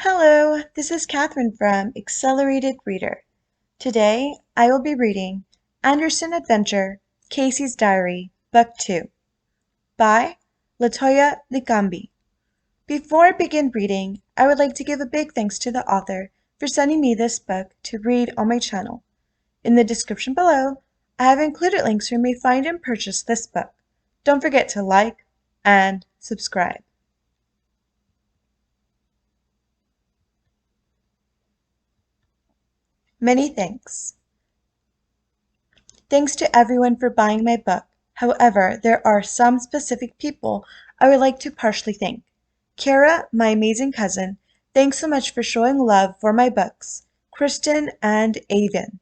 Hello, this is Catherine from Accelerated Reader. Today I will be reading Anderson Adventure, KASEY'S Diary, Book 2 by Latoya Likambi. Before I begin reading, I would like to give a big thanks to the author for sending me this book to read on my channel. In the description below, I have included links where you may find and purchase this book. Don't forget to like and subscribe. Many thanks. Thanks to everyone for buying my book. However, there are some specific people I would like to partially thank. Kara, my amazing cousin, thanks so much for showing love for my books. Kristen and Avon,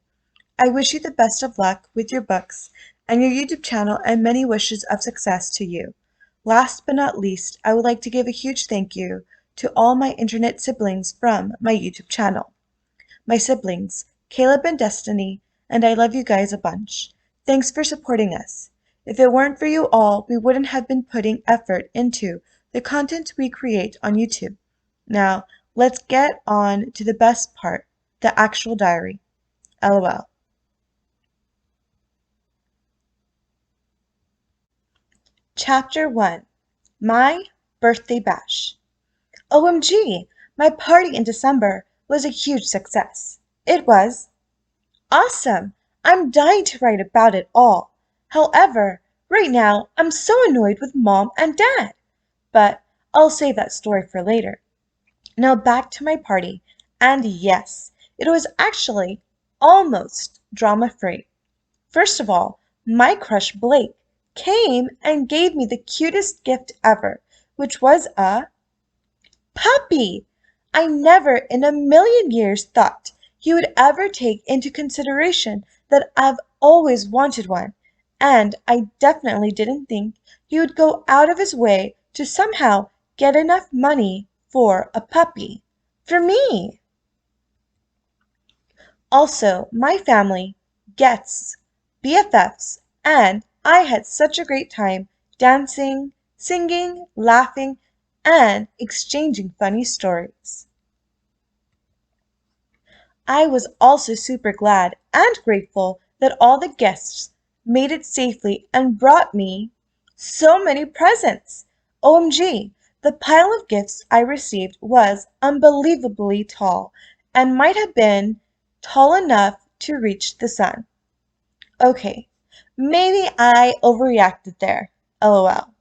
I wish you the best of luck with your books and your YouTube channel and many wishes of success to you. Last but not least, I would like to give a huge thank you to all my internet siblings from my YouTube channel. My siblings, Caleb and Destiny, and I love you guys a bunch. Thanks for supporting us. If it weren't for you all, we wouldn't have been putting effort into the content we create on YouTube. Now, let's get on to the best part, the actual diary. LOL. Chapter 1. My Birthday Bash. OMG! My party in December was a huge success. It was awesome! I'm dying to write about it all. However, right now I'm so annoyed with Mom and Dad. But I'll save that story for later. Now back to my party. And yes, it was actually almost drama-free. First of all, my crush Blake came and gave me the cutest gift ever, which was a puppy! I never in a million years thought he would ever take into consideration that I've always wanted one, and I definitely didn't think he would go out of his way to somehow get enough money for a puppy. For me! Also, my family, guests, BFFs, and I had such a great time dancing, singing, laughing, and exchanging funny stories. I was also super glad and grateful that all the guests made it safely and brought me so many presents. OMG, the pile of gifts I received was unbelievably tall and might have been tall enough to reach the sun. Okay, maybe I overreacted there. LOL.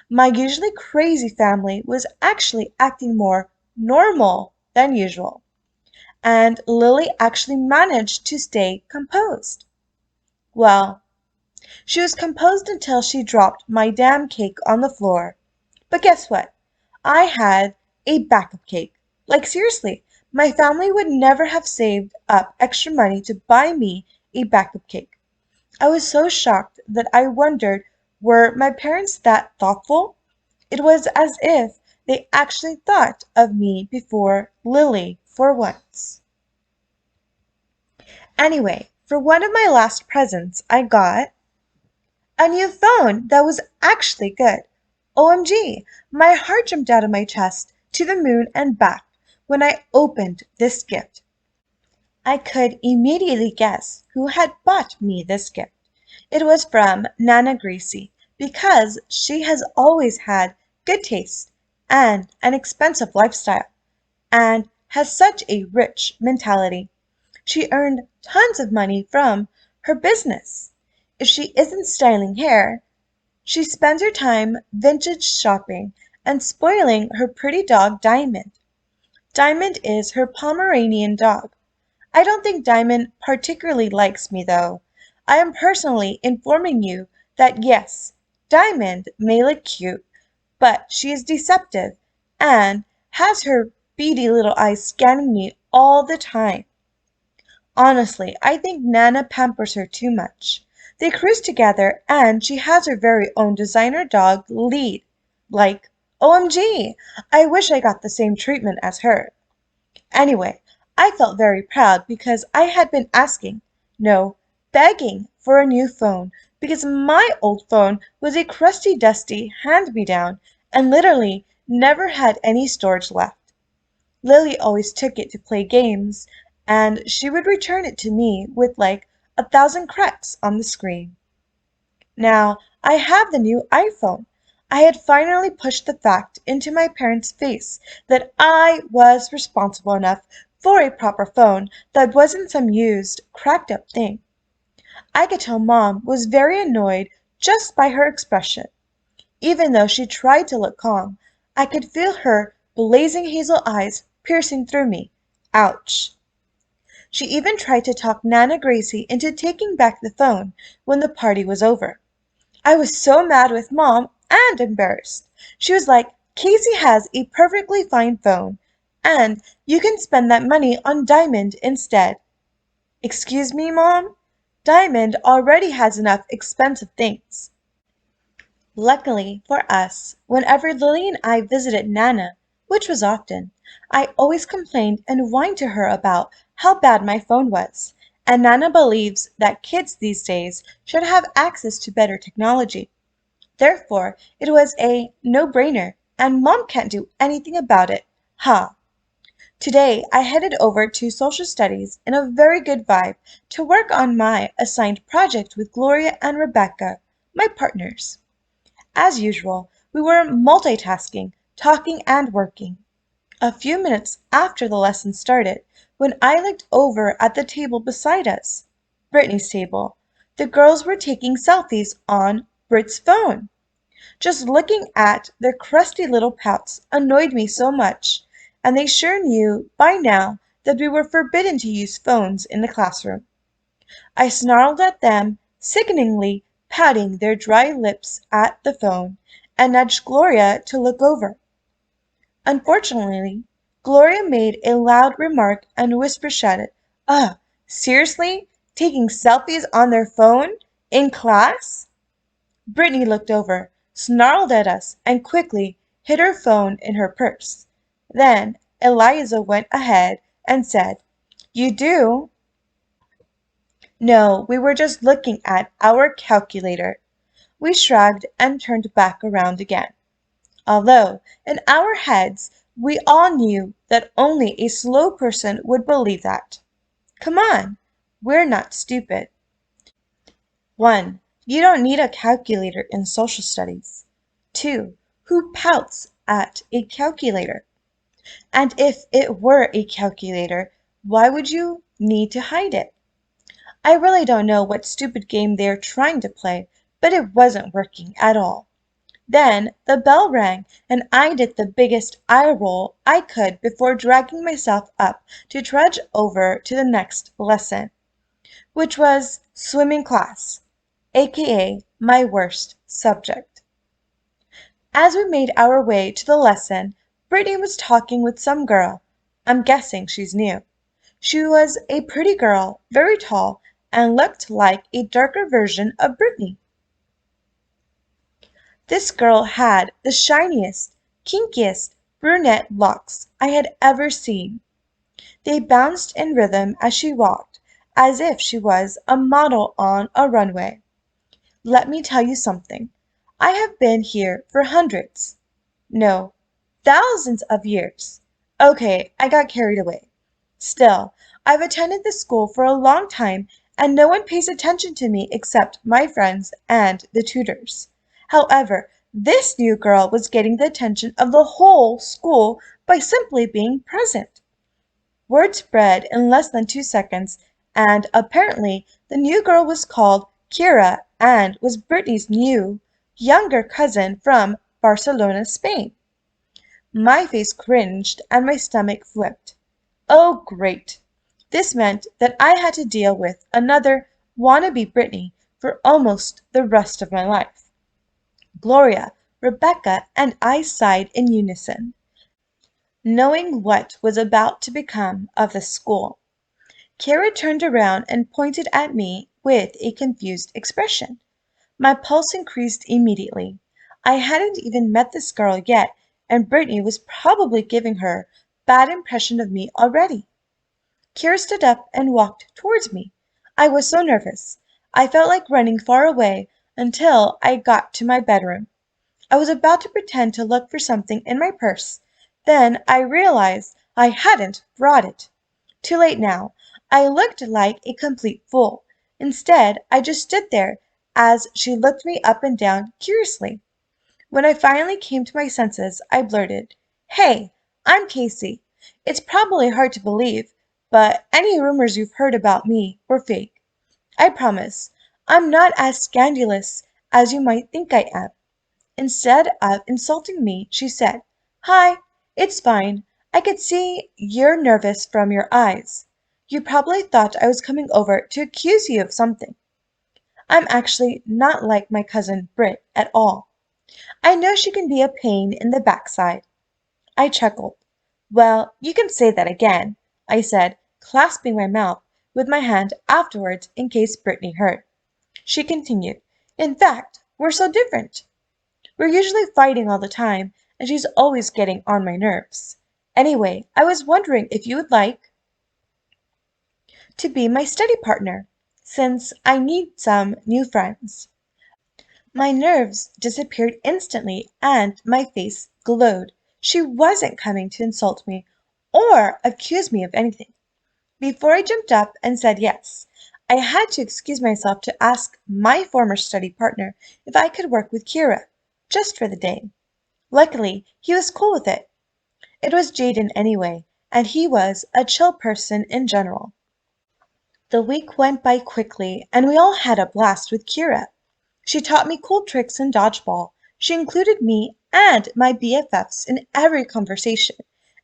My usually crazy family was actually acting more normal than usual, and Lily actually managed to stay composed. Well, she was composed until she dropped my damn cake on the floor. But guess what? I had a backup cake. Like seriously, my family would never have saved up extra money to buy me a backup cake. I was so shocked that I wondered, were my parents that thoughtful? It was as if they actually thought of me before Lily for once. Anyway, for one of my last presents, I got a new phone that was actually good. OMG, my heart jumped out of my chest to the moon and back when I opened this gift. I could immediately guess who had bought me this gift. It was from Nana Gracie because she has always had good taste and an expensive lifestyle and has such a rich mentality. She earned tons of money from her business. If she isn't styling hair, she spends her time vintage shopping and spoiling her pretty dog Diamond. Diamond is her Pomeranian dog. I don't think Diamond particularly likes me, though. I am personally informing you that yes, Diamond may look cute, but she is deceptive and has her beady little eyes scanning me all the time. Honestly, I think Nana pampers her too much. They cruise together and she has her very own designer dog lead. Like, OMG, I wish I got the same treatment as her. Anyway, I felt very proud because I had been asking, no, begging for a new phone because my old phone was a crusty dusty hand-me-down and literally never had any storage left. Lily always took it to play games, and she would return it to me with like 1,000 cracks on the screen. Now I have the new iPhone. I had finally pushed the fact into my parents' face that I was responsible enough for a proper phone that wasn't some used, cracked up thing. I could tell Mom was very annoyed just by her expression. Even though she tried to look calm, I could feel her blazing hazel eyes piercing through me. Ouch! She even tried to talk Nana Gracie into taking back the phone when the party was over. I was so mad with Mom and embarrassed. She was like, "Casey has a perfectly fine phone, and you can spend that money on Diamond instead." Excuse me, Mom? Diamond already has enough expensive things. Luckily for us, whenever Lily and I visited Nana, which was often, I always complained and whined to her about how bad my phone was, and Nana believes that kids these days should have access to better technology. Therefore, it was a no-brainer, and Mom can't do anything about it. Ha! Today I headed over to Social Studies in a very good vibe to work on my assigned project with Gloria and Rebecca, my partners. As usual, we were multitasking, talking and working. A few minutes after the lesson started, when I looked over at the table beside us, Brittany's table, the girls were taking selfies on Brit's phone. Just looking at their crusty little pouts annoyed me so much, and they sure knew by now that we were forbidden to use phones in the classroom. I snarled at them, sickeningly patting their dry lips at the phone, and nudged Gloria to look over. Unfortunately, Gloria made a loud remark and whisper shouted, "Ugh, seriously? Taking selfies on their phone? In class?" Brittany looked over, snarled at us, and quickly hid her phone in her purse. Then Eliza went ahead and said, "You do?" No, we were just looking at our calculator. We shrugged and turned back around again, although in our heads we all knew that only a slow person would believe that. Come on, we're not stupid. 1. You don't need a calculator in social studies. 2. Who pouts at a calculator? And if it were a calculator, why would you need to hide it? I really don't know what stupid game they're trying to play, but it wasn't working at all. Then the bell rang, and I did the biggest eye roll I could before dragging myself up to trudge over to the next lesson, which was swimming class, aka my worst subject. As we made our way to the lesson, Brittany was talking with some girl. I'm guessing she's new. She was a pretty girl, very tall, and looked like a darker version of Brittany. This girl had the shiniest, kinkiest brunette locks I had ever seen. They bounced in rhythm as she walked, as if she was a model on a runway. Let me tell you something. I have been here for hundreds, no, thousands of years. Okay, I got carried away. Still, I've attended this school for a long time, and no one pays attention to me except my friends and the tutors. However, this new girl was getting the attention of the whole school by simply being present. Word spread in less than 2 seconds, and apparently the new girl was called Kira and was Brittany's new, younger cousin from Barcelona, Spain. My face cringed and my stomach flipped. Oh, great! This meant that I had to deal with another wannabe Brittany for almost the rest of my life. Gloria, Rebecca, and I sighed in unison, knowing what was about to become of the school. Kara turned around and pointed at me with a confused expression. My pulse increased immediately. I hadn't even met this girl yet, and Brittany was probably giving her bad impression of me already. Kira stood up and walked towards me. I was so nervous. I felt like running far away until I got to my bedroom. I was about to pretend to look for something in my purse. Then I realized I hadn't brought it. Too late now. I looked like a complete fool. Instead, I just stood there as she looked me up and down curiously. When I finally came to my senses, I blurted, "Hey, I'm Casey. It's probably hard to believe, but any rumors you've heard about me were fake. I promise. I'm not as scandalous as you might think I am." Instead of insulting me, she said, "Hi, it's fine. I could see you're nervous from your eyes. You probably thought I was coming over to accuse you of something. I'm actually not like my cousin Britt at all. I know she can be a pain in the backside." I chuckled. "Well, you can say that again," I said, clasping my mouth with my hand afterwards in case Brittany heard. She continued, "In fact, we're so different. We're usually fighting all the time, and she's always getting on my nerves. Anyway, I was wondering if you would like to be my study partner, since I need some new friends." My nerves disappeared instantly and my face glowed. She wasn't coming to insult me or accuse me of anything. Before I jumped up and said yes, I had to excuse myself to ask my former study partner if I could work with Kira, just for the day. Luckily, he was cool with it. It was Jaden anyway, and he was a chill person in general. The week went by quickly, and we all had a blast with Kira. She taught me cool tricks in dodgeball. She included me and my BFFs in every conversation,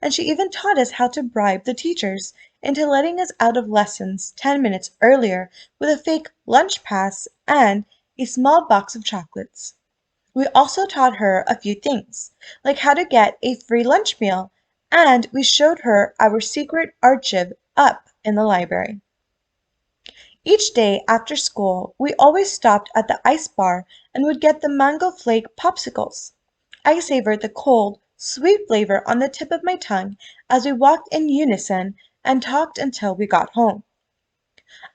and she even taught us how to bribe the teachers into letting us out of lessons 10 minutes earlier with a fake lunch pass and a small box of chocolates. We also taught her a few things, like how to get a free lunch meal, and we showed her our secret archive up in the library. Each day after school we always stopped at the ice bar and would get the mango flake popsicles. I savored the cold, sweet flavor on the tip of my tongue as we walked in unison and talked until we got home.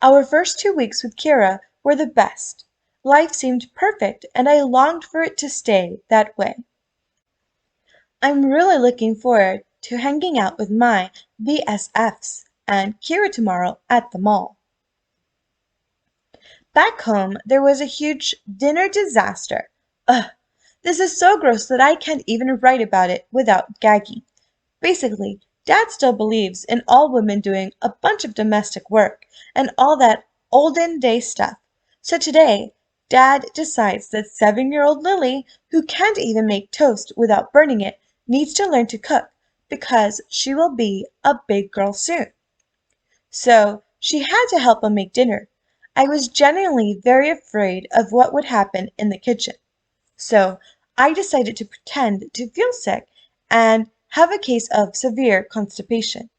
Our first 2 weeks with Kira were the best. Life seemed perfect and I longed for it to stay that way. I'm really looking forward to hanging out with my BSFs and Kira tomorrow at the mall. Back home there was a huge dinner disaster. Ugh, this is so gross that I can't even write about it without gagging. Basically, Dad still believes in all women doing a bunch of domestic work and all that olden day stuff. So today, Dad decides that 7-year-old Lily, who can't even make toast without burning it, needs to learn to cook because she will be a big girl soon. So she had to help him make dinner. I was genuinely very afraid of what would happen in the kitchen. So I decided to pretend to feel sick and have a case of severe constipation.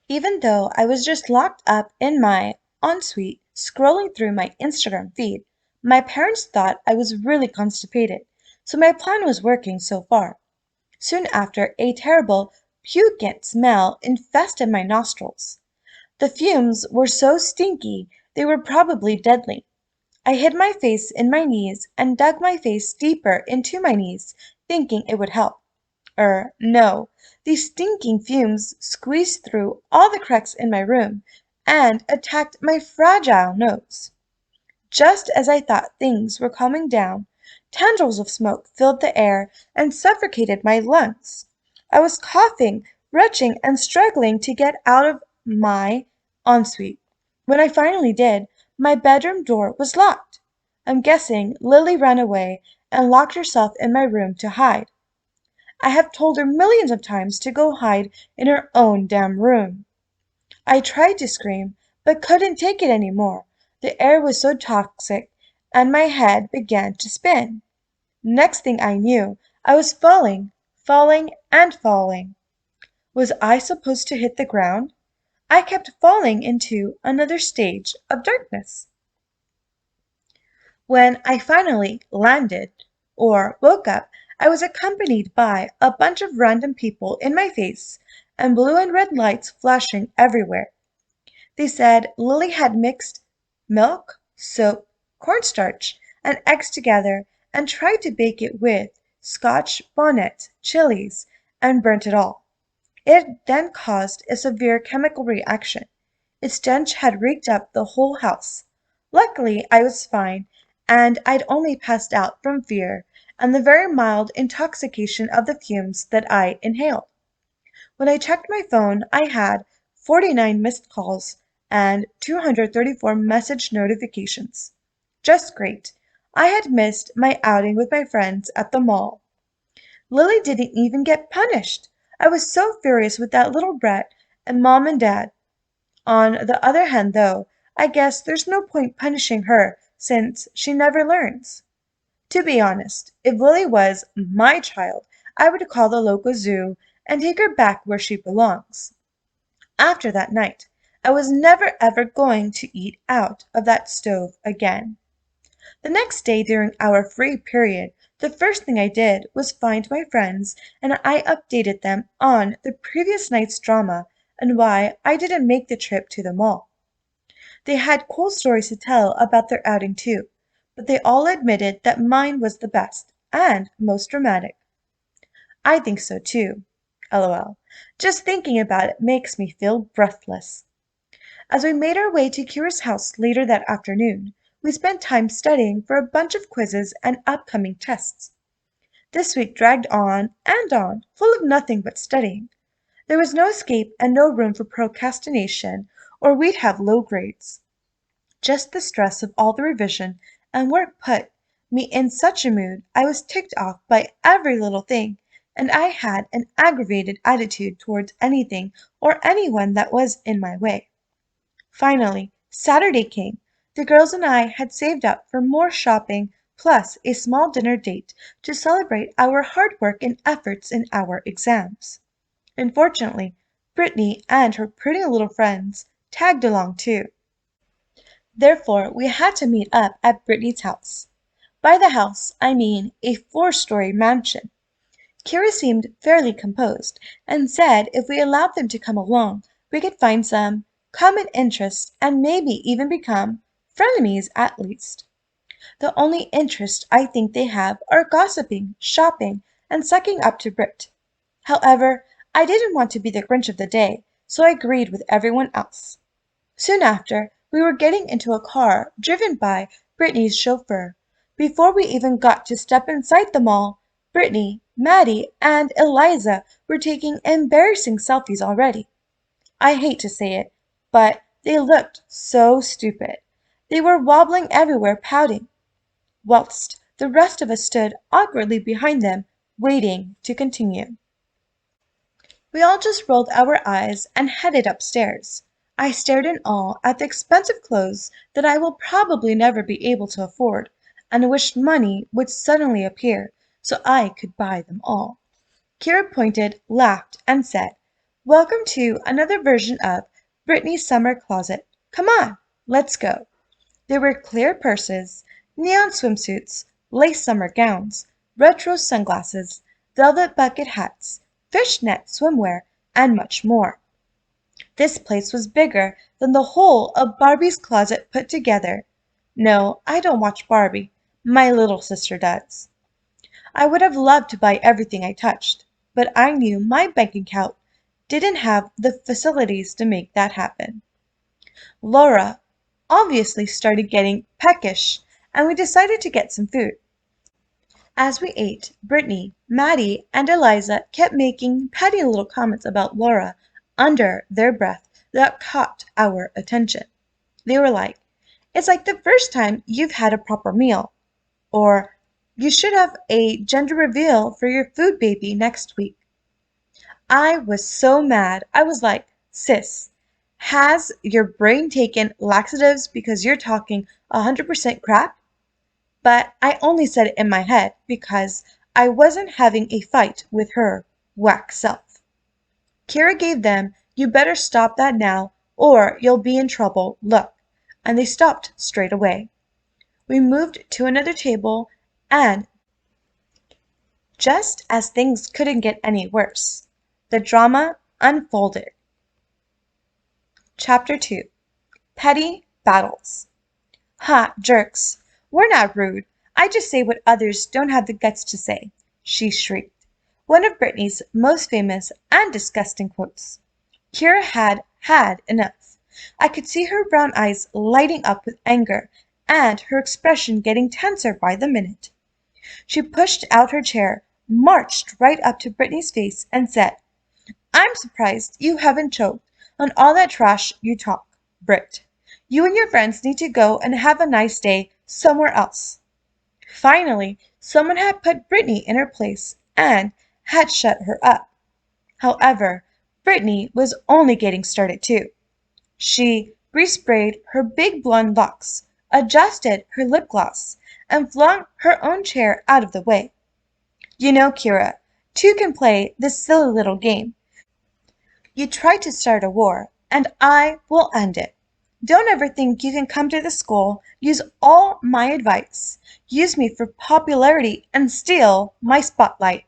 Even though I was just locked up in my ensuite scrolling through my Instagram feed, my parents thought I was really constipated, so my plan was working so far. Soon after, a terrible, pungent smell infested my nostrils. The fumes were so stinky they were probably deadly. I hid my face in my knees and dug my face deeper into my knees, thinking it would help. No. These stinking fumes squeezed through all the cracks in my room and attacked my fragile nose. Just as I thought things were calming down, tendrils of smoke filled the air and suffocated my lungs. I was coughing, retching, and struggling to get out of my ensuite. When I finally did, my bedroom door was locked. I'm guessing Lily ran away and locked herself in my room to hide. I have told her millions of times to go hide in her own damn room. I tried to scream, but couldn't take it any more. The air was so toxic, and my head began to spin. Next thing I knew, I was falling, falling, and falling. Was I supposed to hit the ground? I kept falling into another stage of darkness. When I finally landed, or woke up, I was accompanied by a bunch of random people in my face and blue and red lights flashing everywhere. They said Lily had mixed milk, soap, cornstarch, and eggs together and tried to bake it with Scotch bonnet, chilies, and burnt it all. It then caused a severe chemical reaction. Its stench had reeked up the whole house. Luckily I was fine, and I'd only passed out from fear and the very mild intoxication of the fumes that I inhaled. When I checked my phone I had 49 missed calls and 234 message notifications. Just great. I had missed my outing with my friends at the mall. Lily didn't even get punished. I was so furious with that little brat and Mom and Dad. On the other hand, though, I guess there's no point punishing her since she never learns. To be honest, if Lily was my child, I would call the local zoo and take her back where she belongs. After that night, I was never ever going to eat out of that stove again. The next day during our free period, the first thing I did was find my friends and I updated them on the previous night's drama and why I didn't make the trip to the mall. They had cool stories to tell about their outing too, but they all admitted that mine was the best and most dramatic. I think so too. LOL. Just thinking about it makes me feel breathless. As we made our way to Kira's house later that afternoon, we spent time studying for a bunch of quizzes and upcoming tests. This week dragged on, full of nothing but studying. There was no escape and no room for procrastination, or we'd have low grades. Just the stress of all the revision and work put me in such a mood I was ticked off by every little thing, and I had an aggravated attitude towards anything or anyone that was in my way. Finally, Saturday came. The girls and I had saved up for more shopping plus a small dinner date to celebrate our hard work and efforts in our exams. Unfortunately, Brittany and her pretty little friends tagged along too. Therefore, we had to meet up at Brittany's house. By the house, I mean a four-story mansion. Kira seemed fairly composed, and said if we allowed them to come along, we could find some common interests and maybe even become frenemies at least. The only interest I think they have are gossiping, shopping, and sucking up to Brit. However, I didn't want to be the Grinch of the day, so I agreed with everyone else. Soon after, we were getting into a car driven by Brittany's chauffeur. Before we even got to step inside the mall, Brittany, Maddie, and Eliza were taking embarrassing selfies already. I hate to say it, but they looked so stupid. They were wobbling everywhere, pouting, whilst the rest of us stood awkwardly behind them, waiting to continue. We all just rolled our eyes and headed upstairs. I stared in awe at the expensive clothes that I will probably never be able to afford, and wished money would suddenly appear so I could buy them all. Kira pointed, laughed, and said, "Welcome to another version of Brittany's summer closet. Come on, let's go." There were clear purses, neon swimsuits, lace summer gowns, retro sunglasses, velvet bucket hats, fishnet swimwear, and much more. This place was bigger than the whole of Barbie's closet put together. No, I don't watch Barbie. My little sister does. I would have loved to buy everything I touched, but I knew my bank account didn't have the facilities to make that happen. Laura obviously started getting peckish, and we decided to get some food. As we ate, Brittany, Maddie, and Eliza kept making petty little comments about Laura under their breath that caught our attention. They were like, "It's like the first time you've had a proper meal," or "You should have a gender reveal for your food baby next week." I was so mad. I was like, "Sis, has your brain taken laxatives because you're talking 100% crap?" But I only said it in my head because I wasn't having a fight with her whack self. Kira gave them "You better stop that now or you'll be in trouble" look, and they stopped straight away. We moved to another table, and just as things couldn't get any worse, the drama unfolded. Chapter 2. Petty Battles. "Ha, jerks! We're not rude. I just say what others don't have the guts to say," she shrieked. one of Britney's most famous and disgusting quotes. Kira had had enough. I could see her brown eyes lighting up with anger and her expression getting tenser by the minute. She pushed out her chair, marched right up to Britney's face, and said, "I'm surprised you haven't choked on all that trash you talk, Brit. You and your friends need to go and have a nice day somewhere else." Finally, someone had put Britney in her place and had shut her up. However, Britney was only getting started too. She resprayed her big blonde locks, adjusted her lip gloss, and flung her own chair out of the way. "You know, Kira, two can play this silly little game. You try to start a war, and I will end it. Don't ever think you can come to the school, use all my advice, use me for popularity, and steal my spotlight."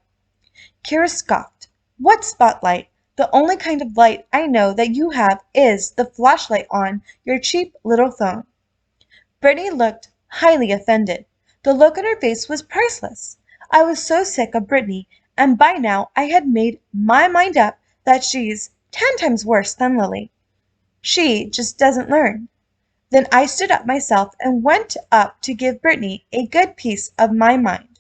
Kira scoffed. "What spotlight? The only kind of light I know that you have is the flashlight on your cheap little phone." Brittany looked highly offended. The look on her face was priceless. I was so sick of Brittany, and by now I had made my mind up that she's 10 times worse than Lily. She just doesn't learn. Then I stood up myself and went up to give Brittany a good piece of my mind.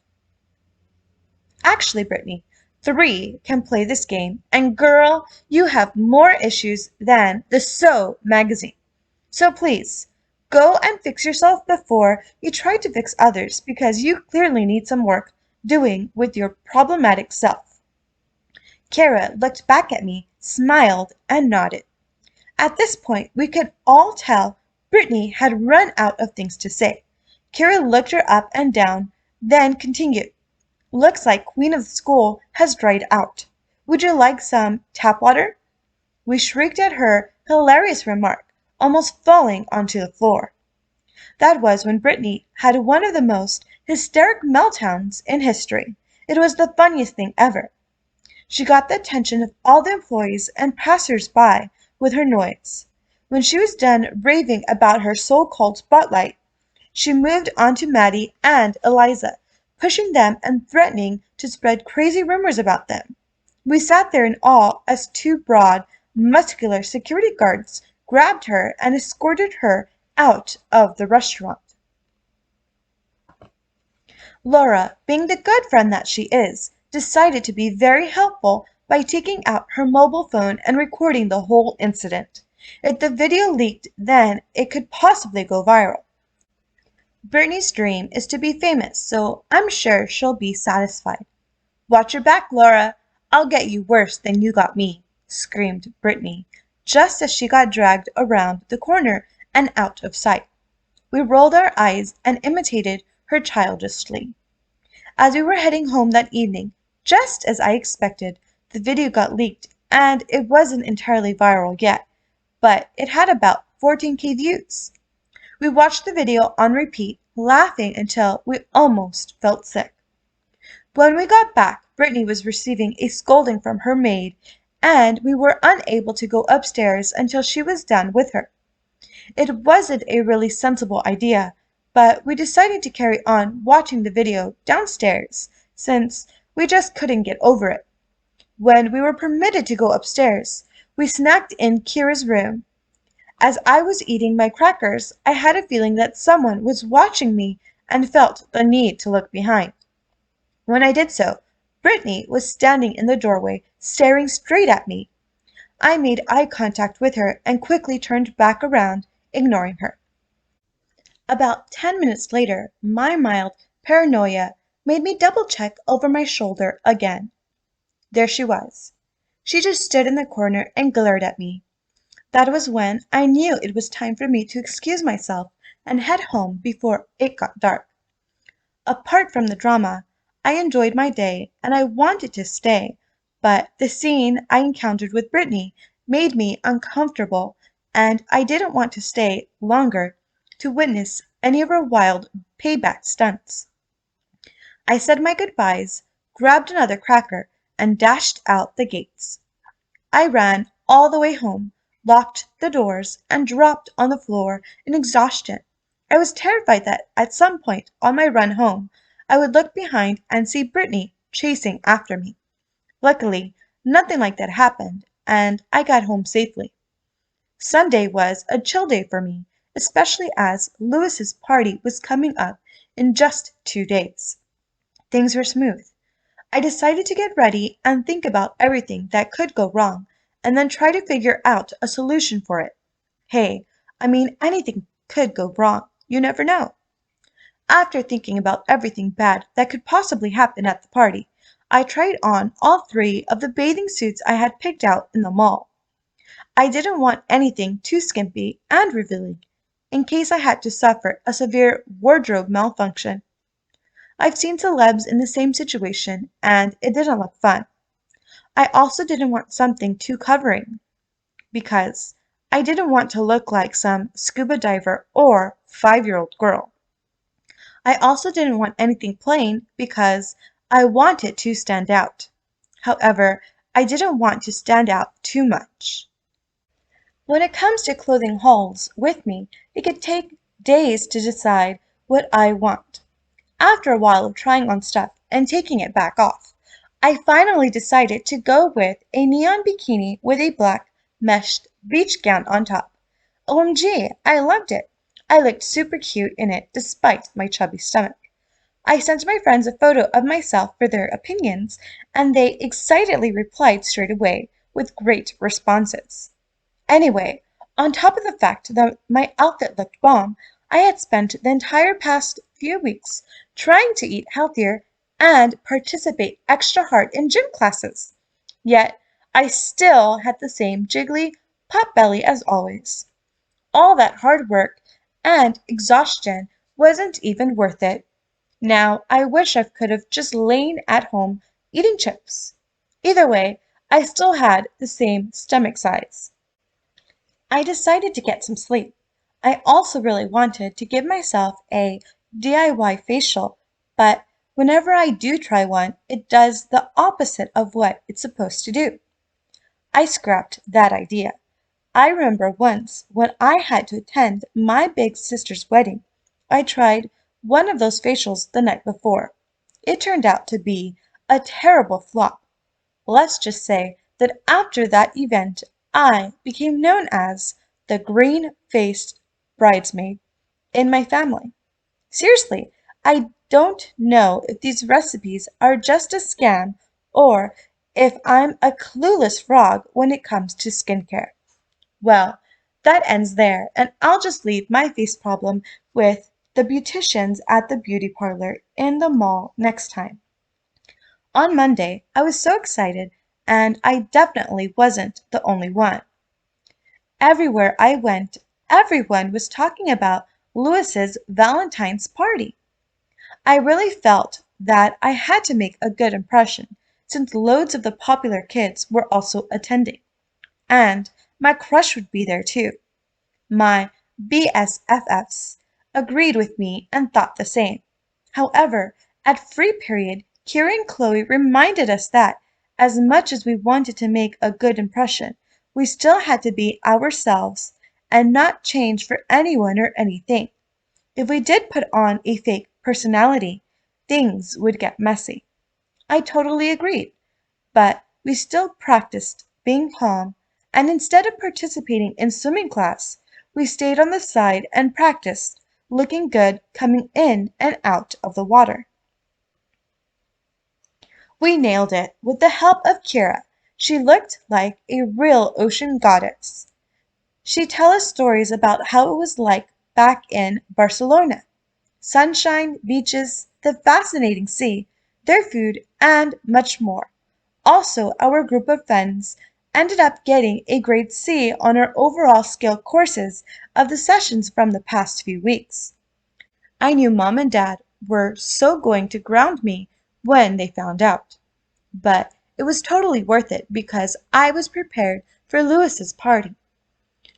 "Actually, Brittany, three can play this game, and girl, you have more issues than the So magazine. So please, go and fix yourself before you try to fix others, because you clearly need some work doing with your problematic self." Kara looked back at me, smiled, and nodded. At this point we could all tell Brittany had run out of things to say. Kara looked her up and down, then continued, "Looks like Queen of the School has dried out. Would you like some tap water?" We shrieked at her hilarious remark, almost falling onto the floor. That was when Brittany had one of the most hysteric meltdowns in history. It was the funniest thing ever. She got the attention of all the employees and passers-by with her noise. When she was done raving about her so-called spotlight, she moved on to Maddie and Eliza, pushing them and threatening to spread crazy rumors about them. We sat there in awe as two broad, muscular security guards grabbed her and escorted her out of the restaurant. Laura, being the good friend that she is, decided to be very helpful by taking out her mobile phone and recording the whole incident. If the video leaked, then it could possibly go viral. Brittany's dream is to be famous, so I'm sure she'll be satisfied. "Watch your back, Laura. I'll get you worse than you got me," screamed Brittany, just as she got dragged around the corner and out of sight. We rolled our eyes and imitated her childishly. As we were heading home that evening, just as I expected, the video got leaked, and it wasn't entirely viral yet, but it had about 14K views. We watched the video on repeat, laughing until we almost felt sick. When we got back, Brittany was receiving a scolding from her maid, and we were unable to go upstairs until she was done with her. It wasn't a really sensible idea, but we decided to carry on watching the video downstairs, since we just couldn't get over it. When we were permitted to go upstairs, we snacked in Kira's room. As I was eating my crackers, I had a feeling that someone was watching me and felt the need to look behind. When I did so, Brittany was standing in the doorway, staring straight at me. I made eye contact with her and quickly turned back around, ignoring her. About 10 minutes later, my mild paranoia made me double-check over my shoulder again. There she was. She just stood in the corner and glared at me. That was when I knew it was time for me to excuse myself and head home before it got dark. Apart from the drama, I enjoyed my day and I wanted to stay, but the scene I encountered with Brittany made me uncomfortable, and I didn't want to stay longer to witness any of her wild payback stunts. I said my goodbyes, grabbed another cracker, and dashed out the gates. I ran all the way home, locked the doors, and dropped on the floor in exhaustion. I was terrified that at some point on my run home, I would look behind and see Brittany chasing after me. Luckily, nothing like that happened, and I got home safely. Sunday was a chill day for me, especially as Louis's party was coming up in just 2 days. Things were smooth. I decided to get ready and think about everything that could go wrong, and then try to figure out a solution for it. Hey, I mean, anything could go wrong. You never know. After thinking about everything bad that could possibly happen at the party, I tried on all three of the bathing suits I had picked out in the mall. I didn't want anything too skimpy and revealing, in case I had to suffer a severe wardrobe malfunction. I've seen celebs in the same situation, and it didn't look fun. I also didn't want something too covering, because I didn't want to look like some scuba diver or 5-year-old girl. I also didn't want anything plain because I wanted to stand out. However, I didn't want to stand out too much. When it comes to clothing hauls with me, it could take days to decide what I want. After a while of trying on stuff and taking it back off, I finally decided to go with a neon bikini with a black meshed beach gown on top. OMG, I loved it. I looked super cute in it despite my chubby stomach. I sent my friends a photo of myself for their opinions, and they excitedly replied straight away with great responses. Anyway, on top of the fact that my outfit looked bomb, I had spent the entire past few weeks trying to eat healthier and participate extra hard in gym classes. Yet, I still had the same jiggly pot belly as always. All that hard work and exhaustion wasn't even worth it. Now, I wish I could have just lain at home eating chips. Either way, I still had the same stomach size. I decided to get some sleep. I also really wanted to give myself a DIY facial, but whenever I do try one, it does the opposite of what it's supposed to do. I scrapped that idea. I remember once when I had to attend my big sister's wedding, I tried one of those facials the night before. It turned out to be a terrible flop. Let's just say that after that event I became known as the green-faced bridesmaid in my family. Seriously, I don't know if these recipes are just a scam or if I'm a clueless frog when it comes to skincare. Well, that ends there, and I'll just leave my face problem with the beauticians at the beauty parlor in the mall next time. On Monday, I was so excited, and I definitely wasn't the only one. Everywhere I went, everyone was talking about Louis's Valentine's party. I really felt that I had to make a good impression, since loads of the popular kids were also attending, and my crush would be there too. My BSFFs agreed with me and thought the same. However, at free period, Kira and Chloe reminded us that, as much as we wanted to make a good impression, we still had to be ourselves and not change for anyone or anything. If we did put on a fake personality, things would get messy. I totally agreed, but we still practiced being calm, and instead of participating in swimming class, we stayed on the side and practiced looking good coming in and out of the water. We nailed it with the help of Kira. She looked like a real ocean goddess. She'd tell us stories about how it was like back in Barcelona. Sunshine, beaches, the fascinating sea, their food, and much more. Also, our group of friends ended up getting a grade C on our overall skill courses of the sessions from the past few weeks. I knew Mom and Dad were so going to ground me when they found out, but it was totally worth it because I was prepared for Louis's party.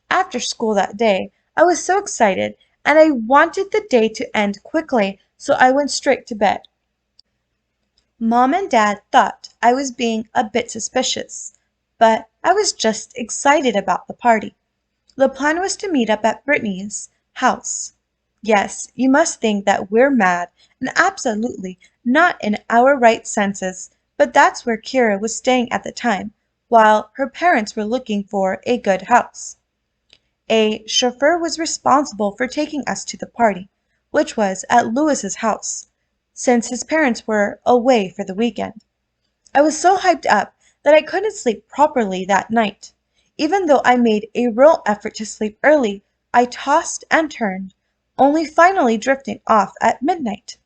After school that day, I was so excited and I wanted the day to end quickly, so I went straight to bed. Mom and Dad thought I was being a bit suspicious, but I was just excited about the party. The plan was to meet up at Brittany's house. Yes, you must think that we're mad and absolutely not in our right senses, but that's where Kira was staying at the time, while her parents were looking for a good house. A chauffeur was responsible for taking us to the party, which was at Louis's house, since his parents were away for the weekend. I was so hyped up that I couldn't sleep properly that night. Even though I made a real effort to sleep early, I tossed and turned, only finally drifting off at midnight.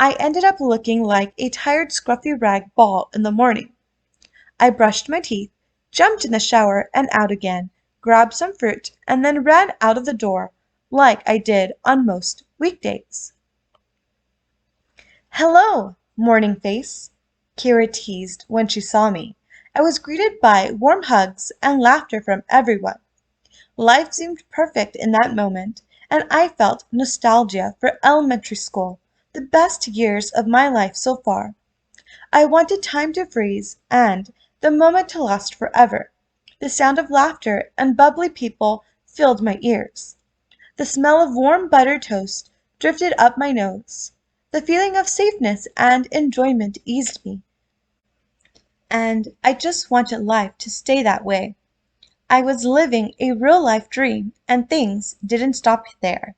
I ended up looking like a tired scruffy rag ball in the morning. I brushed my teeth, jumped in the shower and out again, grabbed some fruit, and then ran out of the door like I did on most weekdays. "Hello, morning face," Kira teased when she saw me. I was greeted by warm hugs and laughter from everyone. Life seemed perfect in that moment, and I felt nostalgia for elementary school, the best years of my life so far. I wanted time to freeze and the moment to last forever. The sound of laughter and bubbly people filled my ears. The smell of warm buttered toast drifted up my nose. The feeling of safeness and enjoyment eased me, and I just wanted life to stay that way. I was living a real-life dream, and things didn't stop there.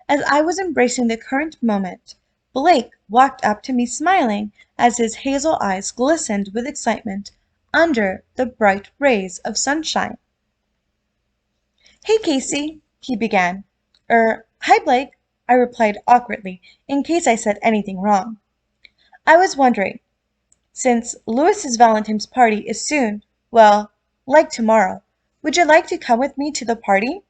As I was embracing the current moment, Blake walked up to me smiling as his hazel eyes glistened with excitement under the bright rays of sunshine. "Hey, Casey," he began. Hi, Blake," I replied awkwardly, in case I said anything wrong. "I was wondering, since Louis's Valentine's party is soon, well, like tomorrow, would you like to come with me to the party?"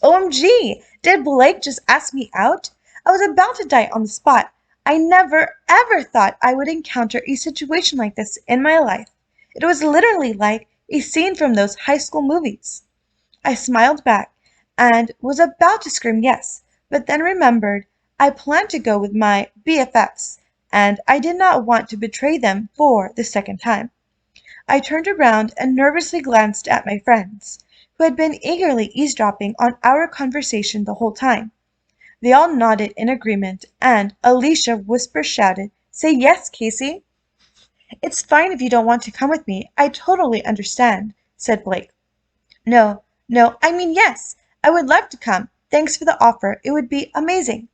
OMG! Did Blake just ask me out? I was about to die on the spot. I never, ever thought I would encounter a situation like this in my life. It was literally like a scene from those high school movies. I smiled back and was about to scream yes, but then remembered I planned to go with my BFFs, and I did not want to betray them for the second time. I turned around and nervously glanced at my friends, who had been eagerly eavesdropping on our conversation the whole time. They all nodded in agreement, and Alicia whisper shouted, "Say yes, Casey." "It's fine if you don't want to come with me. I totally understand," said Blake. No, no, I mean yes. I would love to come. Thanks for the offer. It would be amazing.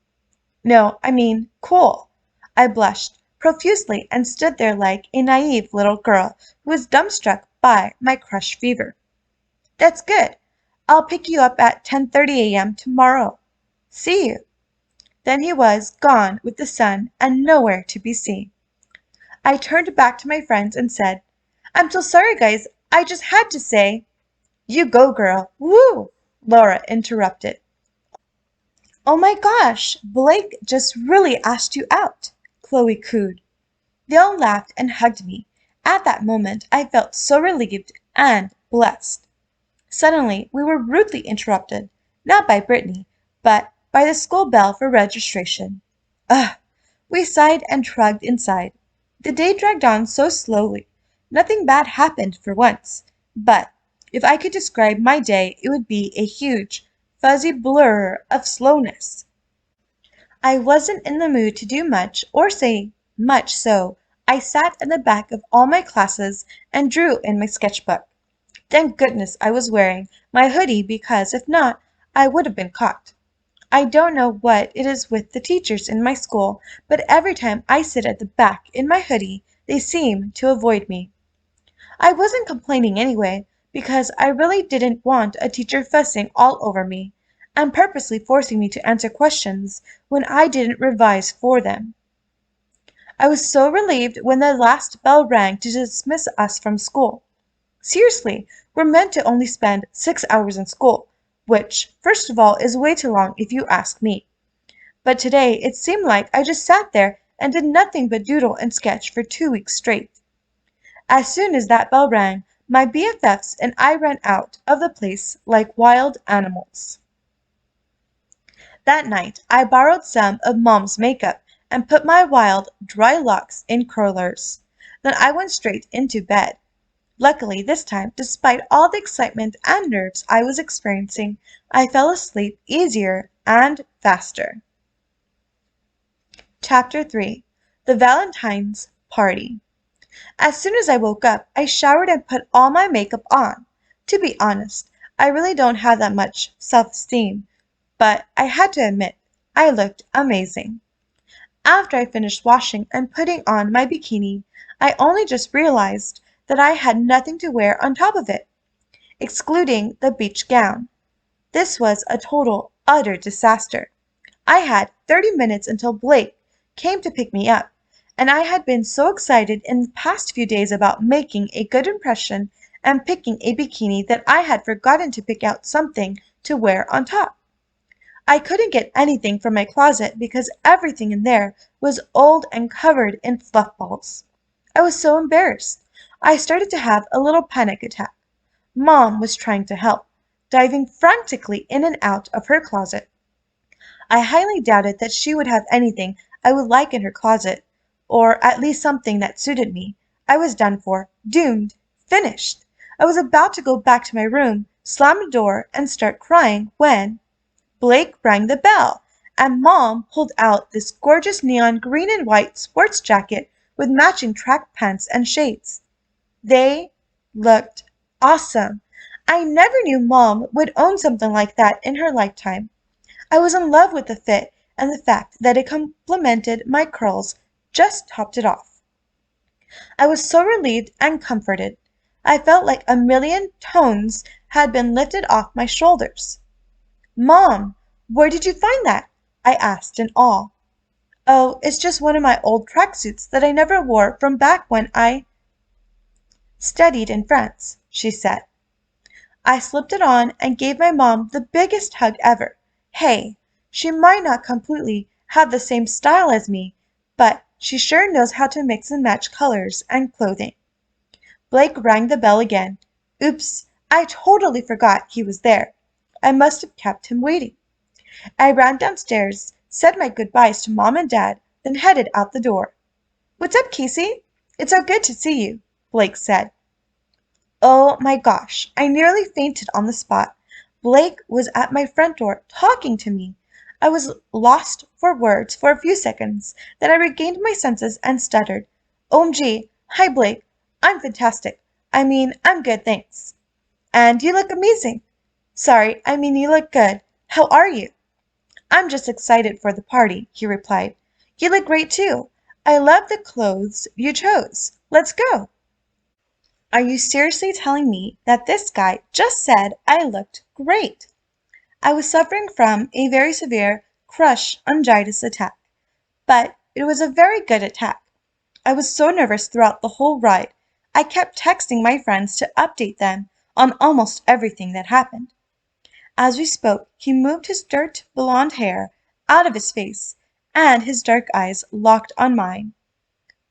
No, I mean cool. I blushed profusely and stood there like a naive little girl who was dumbstruck by my crush fever. "That's good. I'll pick you up at 10:30 a.m. tomorrow. See you." Then he was gone with the sun and nowhere to be seen. I turned back to my friends and said, "I'm so sorry, guys. I just had to say—" "You go, girl. Woo!" Laura interrupted. "Oh my gosh, Blake just really asked you out," Chloe cooed. They all laughed and hugged me. At that moment I felt so relieved and blessed. Suddenly we were rudely interrupted, not by Brittany, but by the school bell for registration. Ugh! We sighed and shrugged inside. The day dragged on so slowly. Nothing bad happened for once, but if I could describe my day it would be a huge, fuzzy blur of slowness. I wasn't in the mood to do much or say much, so I sat in the back of all my classes and drew in my sketchbook. Thank goodness I was wearing my hoodie because if not, I would have been caught. I don't know what it is with the teachers in my school, but every time I sit at the back in my hoodie, they seem to avoid me. I wasn't complaining anyway, because I really didn't want a teacher fussing all over me and purposely forcing me to answer questions when I didn't revise for them. I was so relieved when the last bell rang to dismiss us from school. Seriously, we're meant to only spend 6 hours in school, which, first of all, is way too long if you ask me. But today it seemed like I just sat there and did nothing but doodle and sketch for 2 weeks straight. As soon as that bell rang, my BFFs and I ran out of the place like wild animals. That night I borrowed some of Mom's makeup and put my wild, dry locks in curlers. Then I went straight into bed. Luckily this time, despite all the excitement and nerves I was experiencing, I fell asleep easier and faster. Chapter 3. The Valentine's Party. As soon as I woke up, I showered and put all my makeup on. To be honest, I really don't have that much self-esteem, but I had to admit, I looked amazing. After I finished washing and putting on my bikini, I only just realized that I had nothing to wear on top of it, excluding the beach gown. This was a total, utter disaster. I had 30 minutes until Blake came to pick me up, and I had been so excited in the past few days about making a good impression and picking a bikini that I had forgotten to pick out something to wear on top. I couldn't get anything from my closet because everything in there was old and covered in fluff balls. I was so embarrassed. I started to have a little panic attack. Mom was trying to help, diving frantically in and out of her closet. I highly doubted that she would have anything I would like in her closet, or at least something that suited me. I was done for, doomed, finished. I was about to go back to my room, slam the door, and start crying when Blake rang the bell, and Mom pulled out this gorgeous neon green and white sports jacket with matching track pants and shades. They looked awesome. I never knew Mom would own something like that in her lifetime. I was in love with the fit, and the fact that it complemented my curls just topped it off. I was so relieved and comforted. I felt like a million tons had been lifted off my shoulders. Mom, where did you find that? I asked in awe. Oh, it's just one of my old tracksuits that I never wore from back when I studied in France, she said. I slipped it on and gave my mom the biggest hug ever. Hey, she might not completely have the same style as me, but she sure knows how to mix and match colors and clothing. Blake rang the bell again. Oops, I totally forgot he was there. I must have kept him waiting. I ran downstairs, said my goodbyes to Mom and Dad, then headed out the door. What's up, Casey? It's so good to see you, Blake said. Oh my gosh, I nearly fainted on the spot. Blake was at my front door talking to me. I was lost for words for a few seconds. Then I regained my senses and stuttered. OMG, hi Blake. I'm fantastic. I'm good, thanks. And you look amazing. Sorry, you look good. How are you? I'm just excited for the party, he replied. You look great too. I love the clothes you chose. Let's go. Are you seriously telling me that this guy just said I looked great? I was suffering from a very severe crush-ongitis attack, but it was a very good attack. I was so nervous throughout the whole ride. I kept texting my friends to update them on almost everything that happened. As we spoke, he moved his dirt blonde hair out of his face, and his dark eyes locked on mine.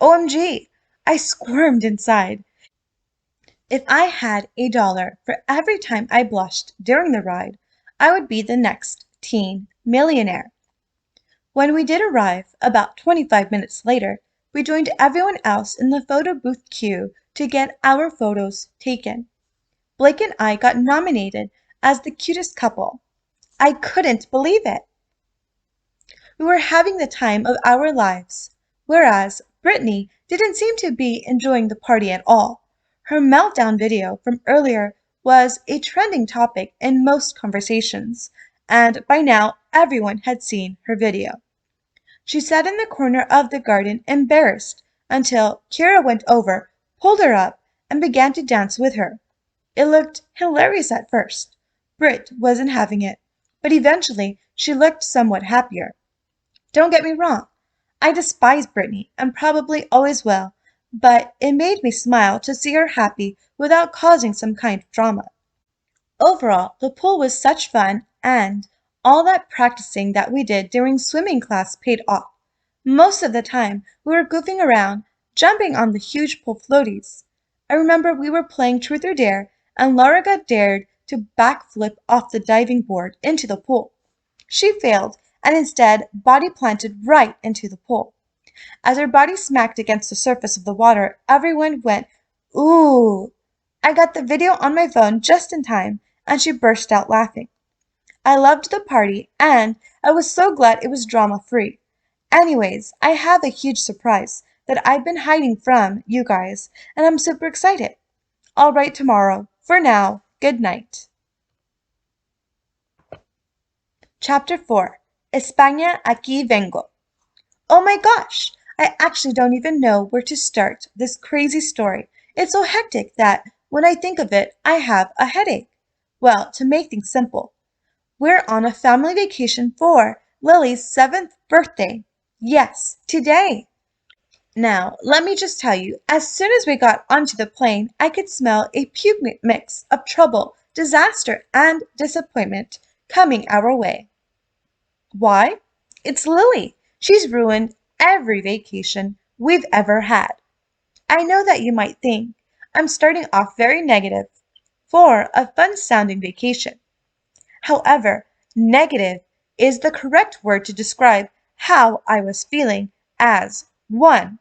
OMG! I squirmed inside. If I had $1 for every time I blushed during the ride, I would be the next teen millionaire. When we did arrive, about 25 minutes later, we joined everyone else in the photo booth queue to get our photos taken. Blake and I got nominated as the cutest couple. I couldn't believe it. We were having the time of our lives, whereas Brittany didn't seem to be enjoying the party at all. Her meltdown video from earlier was a trending topic in most conversations, and by now everyone had seen her video. She sat in the corner of the garden embarrassed until Kira went over, pulled her up, and began to dance with her. It looked hilarious at first. Britt wasn't having it, but eventually she looked somewhat happier. Don't get me wrong, I despise Brittany and probably always will, but it made me smile to see her happy without causing some kind of drama. Overall, the pool was such fun, and all that practicing that we did during swimming class paid off. Most of the time, we were goofing around, jumping on the huge pool floaties. I remember we were playing Truth or Dare, and Laura got dared to backflip off the diving board into the pool. She failed, and instead body planted right into the pool. As her body smacked against the surface of the water, everyone went, "Ooh!" I got the video on my phone just in time, and she burst out laughing. I loved the party, and I was so glad it was drama-free. Anyways, I have a huge surprise. that I've been hiding from you guys, and I'm super excited. I'll write tomorrow. For now, good night. Chapter 4. España, aquí vengo. Oh my gosh! I actually don't even know where to start this crazy story. It's so hectic that when I think of it, I have a headache. Well, to make things simple, we're on a family vacation for Lily's 7th birthday. Yes, today. Now, let me just tell you, as soon as we got onto the plane, I could smell a pungent mix of trouble, disaster, and disappointment coming our way. Why? It's Lily. She's ruined every vacation we've ever had. I know that you might think I'm starting off very negative for a fun sounding vacation. However, negative is the correct word to describe how I was feeling as one.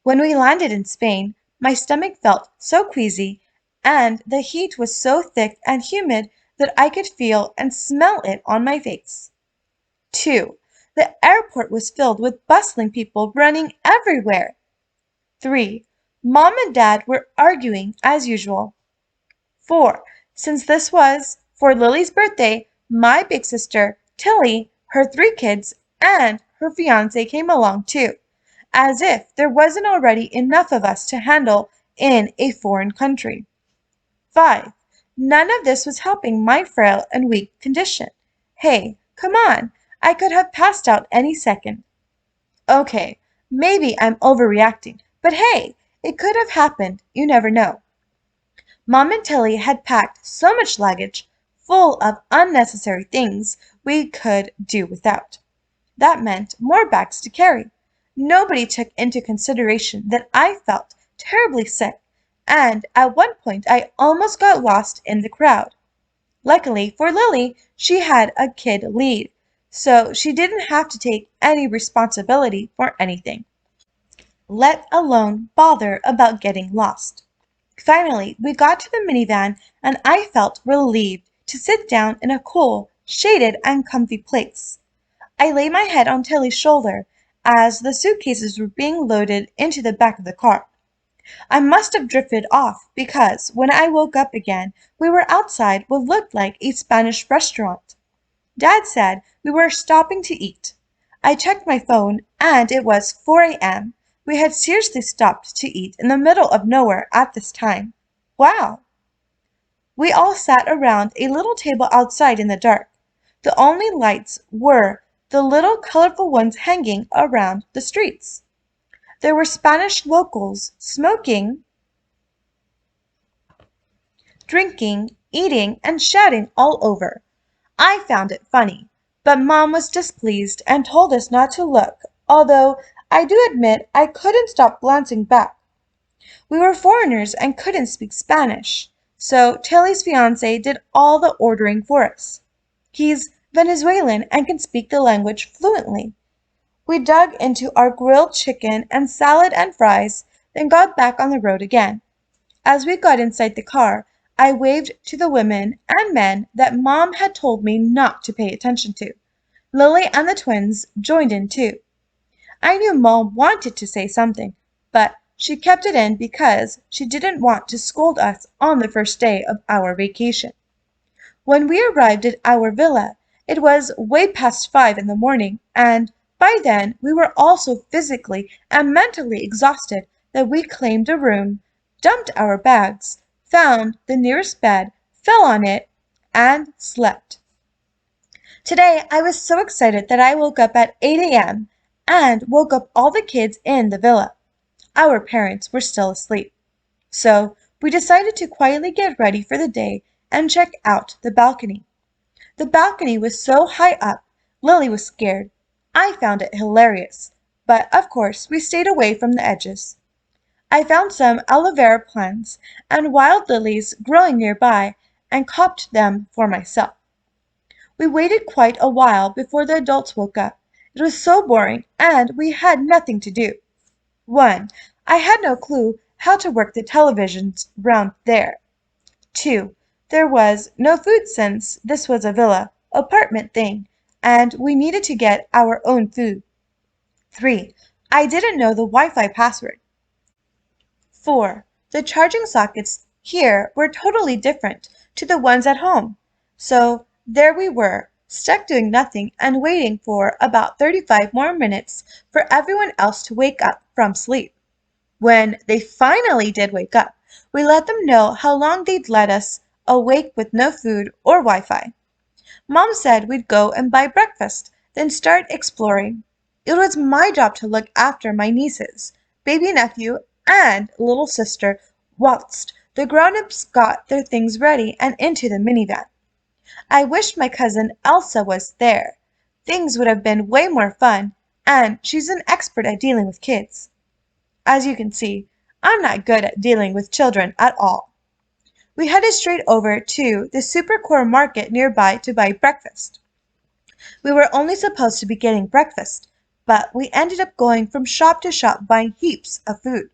When we landed in Spain, my stomach felt so queasy, and the heat was so thick and humid that I could feel and smell it on my face. 2. The airport was filled with bustling people running everywhere. 3. Mom and Dad were arguing as usual. 4. Since this was, for Lily's birthday, my big sister, Tilly, her 3 kids, and her fiance came along too, as if there wasn't already enough of us to handle in a foreign country. 5. None of this was helping my frail and weak condition. Hey, come on, I could have passed out any second. Okay, maybe I'm overreacting, but hey, it could have happened, you never know. Mom and Tilly had packed so much luggage, full of unnecessary things we could do without. That meant more bags to carry. Nobody took into consideration that I felt terribly sick, and at one point I almost got lost in the crowd. Luckily for Lily, she had a kid lead, so she didn't have to take any responsibility for anything, let alone bother about getting lost. Finally, we got to the minivan, and I felt relieved to sit down in a cool, shaded, and comfy place. I lay my head on Tilly's shoulder as the suitcases were being loaded into the back of the car. I must have drifted off because when I woke up again, we were outside what looked like a Spanish restaurant. Dad said we were stopping to eat. I checked my phone and it was 4 a.m. We had seriously stopped to eat in the middle of nowhere at this time. Wow! We all sat around a little table outside in the dark. The only lights were the little colorful ones hanging around the streets. There were Spanish locals smoking, drinking, eating, and shouting all over. I found it funny, but Mom was displeased and told us not to look, although I do admit I couldn't stop glancing back. We were foreigners and couldn't speak Spanish, so Tilly's fiance did all the ordering for us. He's Venezuelan and can speak the language fluently. We dug into our grilled chicken and salad and fries, then got back on the road again. As we got inside the car, I waved to the women and men that Mom had told me not to pay attention to. Lily and the twins joined in too. I knew Mom wanted to say something, but she kept it in because she didn't want to scold us on the first day of our vacation. When we arrived at our villa, it was way past 5 in the morning, and by then we were all so physically and mentally exhausted that we claimed a room, dumped our bags, found the nearest bed, fell on it, and slept. Today I was so excited that I woke up at 8 a.m. and woke up all the kids in the villa. Our parents were still asleep. So we decided to quietly get ready for the day and check out the balcony. The balcony was so high up, Lily was scared. I found it hilarious, but of course we stayed away from the edges. I found some aloe vera plants and wild lilies growing nearby and copped them for myself. We waited quite a while before the adults woke up. It was so boring and we had nothing to do. 1. I had no clue how to work the televisions round there. 2. There was no food since this was a villa apartment thing and we needed to get our own food. 3. I didn't know the Wi-Fi password. 4. The charging sockets here were totally different to the ones at home. So there we were, stuck doing nothing and waiting for about 35 more minutes for everyone else to wake up from sleep. When they finally did wake up, we let them know how long they'd let us awake with no food or Wi-Fi. Mom said we'd go and buy breakfast, then start exploring. It was my job to look after my nieces, baby nephew, and little sister whilst the grown-ups got their things ready and into the minivan. I wished my cousin Elsa was there. Things would have been way more fun, and she's an expert at dealing with kids. As you can see, I'm not good at dealing with children at all. We headed straight over to the Supercore market nearby to buy breakfast. We were only supposed to be getting breakfast, but we ended up going from shop to shop buying heaps of food.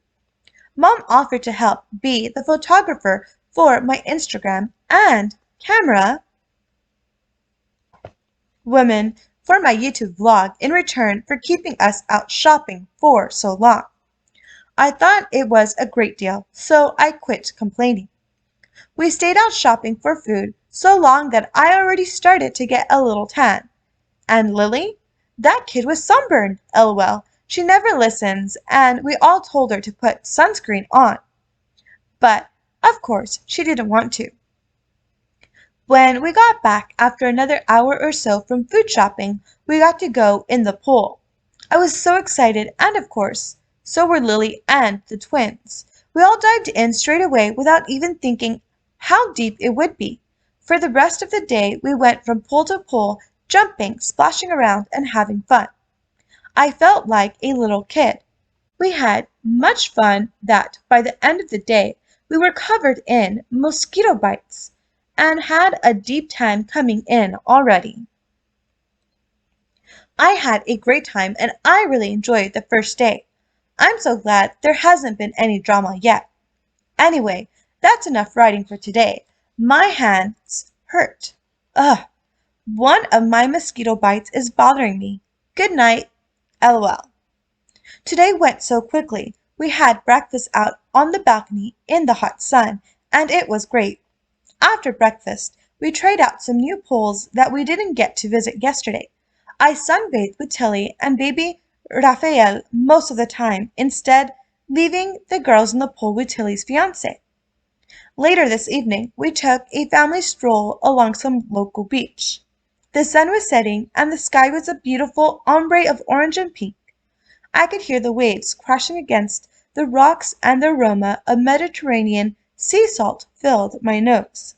Mom offered to help be the photographer for my Instagram and camera woman for my YouTube vlog in return for keeping us out shopping for so long. I thought it was a great deal, so I quit complaining. We stayed out shopping for food so long that I already started to get a little tan. And Lily? That kid was sunburned, lol. She never listens, and we all told her to put sunscreen on. But, of course, she didn't want to. When we got back after another hour or so from food shopping, we got to go in the pool. I was so excited, and of course, so were Lily and the twins. We all dived in straight away without even thinking how deep it would be. For the rest of the day, we went from pool to pool, jumping, splashing around, and having fun. I felt like a little kid. We had much fun that by the end of the day, we were covered in mosquito bites and had a deep tan coming in already. I had a great time and I really enjoyed the first day. I'm so glad there hasn't been any drama yet. Anyway, that's enough writing for today. My hands hurt. Ugh. One of my mosquito bites is bothering me. Good night. LOL. Today went so quickly. We had breakfast out on the balcony in the hot sun, and it was great. After breakfast, we tried out some new pools that we didn't get to visit yesterday. I sunbathed with Tilly and baby Raphael most of the time, instead leaving the girls in the pool with Tilly's fiance. Later this evening, we took a family stroll along some local beach. The sun was setting and the sky was a beautiful ombre of orange and pink. I could hear the waves crashing against the rocks and the aroma of Mediterranean sea salt filled my nose.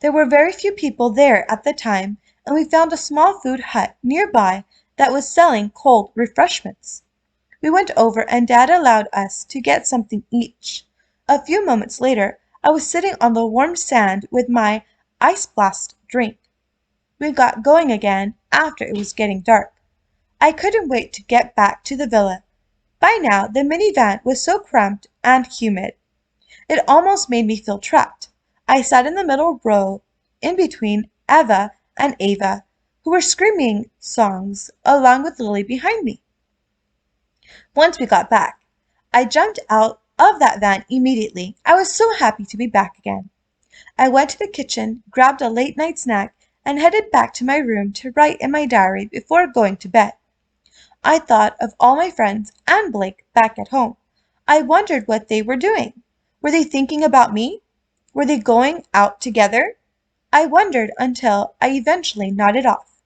There were very few people there at the time, and we found a small food hut nearby that was selling cold refreshments. We went over and Dad allowed us to get something each. A few moments later, I was sitting on the warm sand with my ice blast drink. We got going again after it was getting dark. I couldn't wait to get back to the villa. By now, the minivan was so cramped and humid. It almost made me feel trapped. I sat in the middle row in between Eva and Ava, who were screaming songs along with Lily behind me. Once we got back, I jumped out of that van immediately. I was so happy to be back again. I went to the kitchen, grabbed a late-night snack, and headed back to my room to write in my diary before going to bed. I thought of all my friends and Blake back at home. I wondered what they were doing. Were they thinking about me? Were they going out together? I wondered until I eventually nodded off.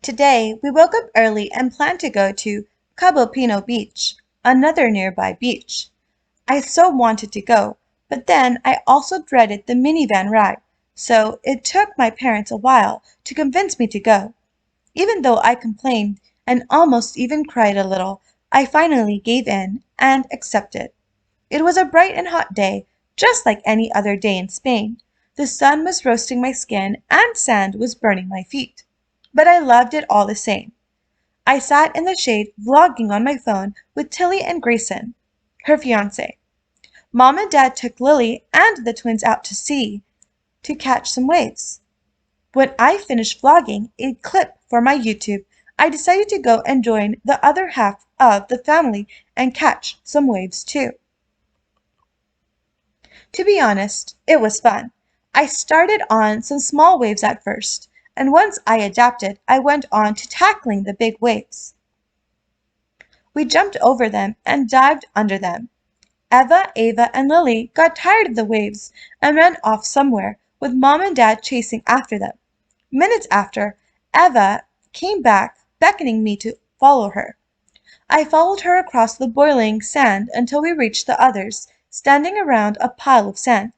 Today, we woke up early and planned to go to Cabo Pino Beach, another nearby beach. I so wanted to go, but then I also dreaded the minivan ride, so it took my parents a while to convince me to go. Even though I complained and almost even cried a little, I finally gave in and accepted. It was a bright and hot day, just like any other day in Spain. The sun was roasting my skin and sand was burning my feet, but I loved it all the same. I sat in the shade vlogging on my phone with Tilly and Grayson, her fiance. Mom and Dad took Lily and the twins out to sea to catch some waves. When I finished vlogging a clip for my YouTube, I decided to go and join the other half of the family and catch some waves too. To be honest, it was fun. I started on some small waves at first, and once I adapted, I went on to tackling the big waves. We jumped over them and dived under them. Ava, and Lily got tired of the waves and ran off somewhere, with Mom and Dad chasing after them. Minutes after, Ava came back, beckoning me to follow her. I followed her across the boiling sand until we reached the others, standing around a pile of sand.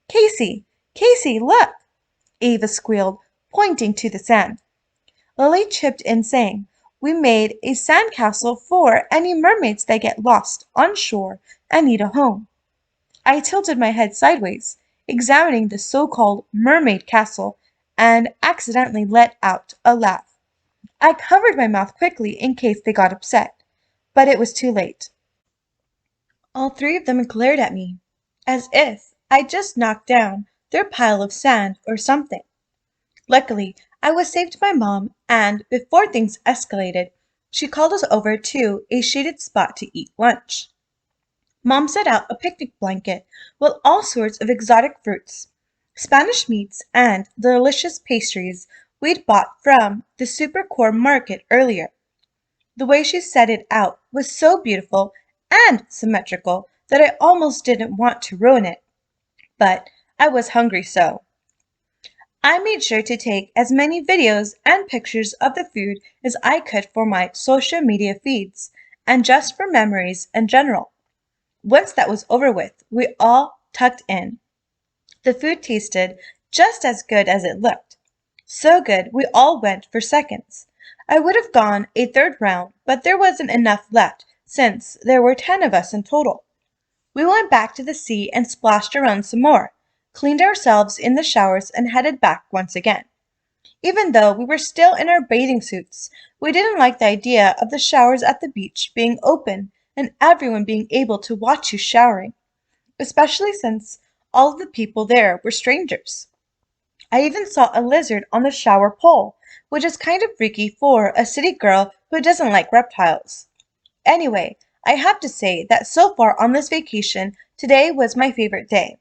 Casey! Casey, look! Ava squealed, pointing to the sand. Lily chipped in, saying, "We made a sand castle for any mermaids that get lost on shore and need a home." I tilted my head sideways, examining the so-called mermaid castle, and accidentally let out a laugh. I covered my mouth quickly in case they got upset, but it was too late. All three of them glared at me, as if I'd just knocked down their pile of sand or something. Luckily, I was saved by Mom, and before things escalated, she called us over to a shaded spot to eat lunch. Mom set out a picnic blanket with all sorts of exotic fruits, Spanish meats, and the delicious pastries we'd bought from the Supercore market earlier. The way she set it out was so beautiful and symmetrical that I almost didn't want to ruin it, but I was hungry so. I made sure to take as many videos and pictures of the food as I could for my social media feeds, and just for memories in general. Once that was over with, we all tucked in. The food tasted just as good as it looked. So good we all went for seconds. I would have gone a third round, but there wasn't enough left since there were 10 of us in total. We went back to the sea and splashed around some more, cleaned ourselves in the showers, and headed back once again. Even though we were still in our bathing suits, we didn't like the idea of the showers at the beach being open and everyone being able to watch you showering, especially since all of the people there were strangers. I even saw a lizard on the shower pole, which is kind of freaky for a city girl who doesn't like reptiles. Anyway, I have to say that so far on this vacation, today was my favorite day.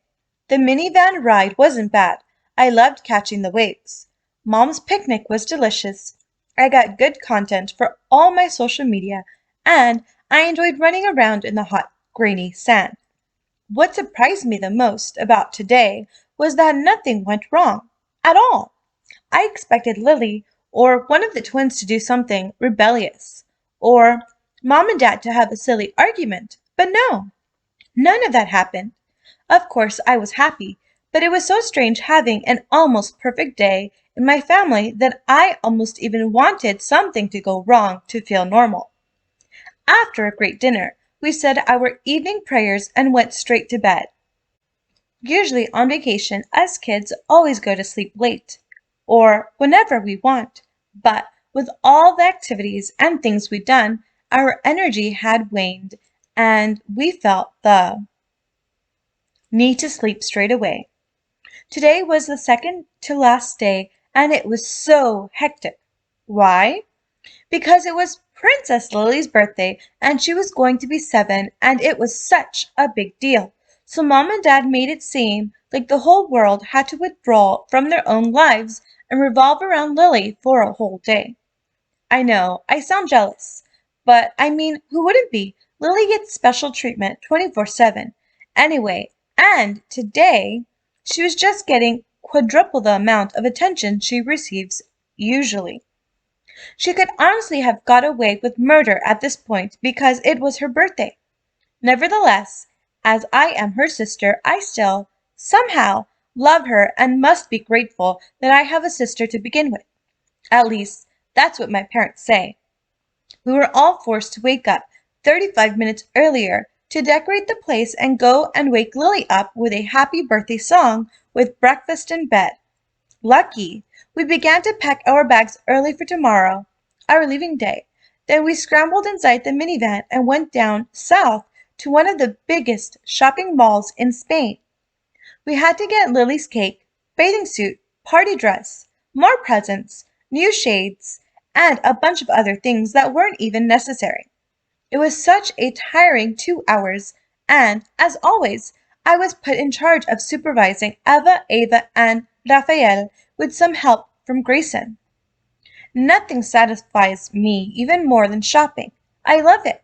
The minivan ride wasn't bad. I loved catching the waves. Mom's picnic was delicious. I got good content for all my social media, and I enjoyed running around in the hot, grainy sand. What surprised me the most about today was that nothing went wrong at all. I expected Lily or one of the twins to do something rebellious, or Mom and Dad to have a silly argument, but no, none of that happened. Of course, I was happy, but it was so strange having an almost perfect day in my family that I almost even wanted something to go wrong to feel normal. After a great dinner, we said our evening prayers and went straight to bed. Usually on vacation, us kids always go to sleep late, or whenever we want, but with all the activities and things we'd done, our energy had waned, and we felt the need to sleep straight away. Today was the second to last day, and it was so hectic. Why? Because it was Princess Lily's birthday, and she was going to be 7, and it was such a big deal. So Mom and Dad made it seem like the whole world had to withdraw from their own lives and revolve around Lily for a whole day. I know, I sound jealous, but I mean, who wouldn't be? Lily gets special treatment 24/7. Anyway, and today, she was just getting quadruple the amount of attention she receives usually. She could honestly have got away with murder at this point because it was her birthday. Nevertheless, as I am her sister, I still, somehow, love her and must be grateful that I have a sister to begin with. At least, that's what my parents say. We were all forced to wake up 35 minutes earlier to decorate the place and go and wake Lily up with a happy birthday song with breakfast in bed. Lucky! We began to pack our bags early for tomorrow, our leaving day. Then we scrambled inside the minivan and went down south to one of the biggest shopping malls in Spain. We had to get Lily's cake, bathing suit, party dress, more presents, new shades, and a bunch of other things that weren't even necessary. It was such a tiring 2 hours, and, as always, I was put in charge of supervising Eva, Ava, and Raphael with some help from Grayson. Nothing satisfies me even more than shopping. I love it.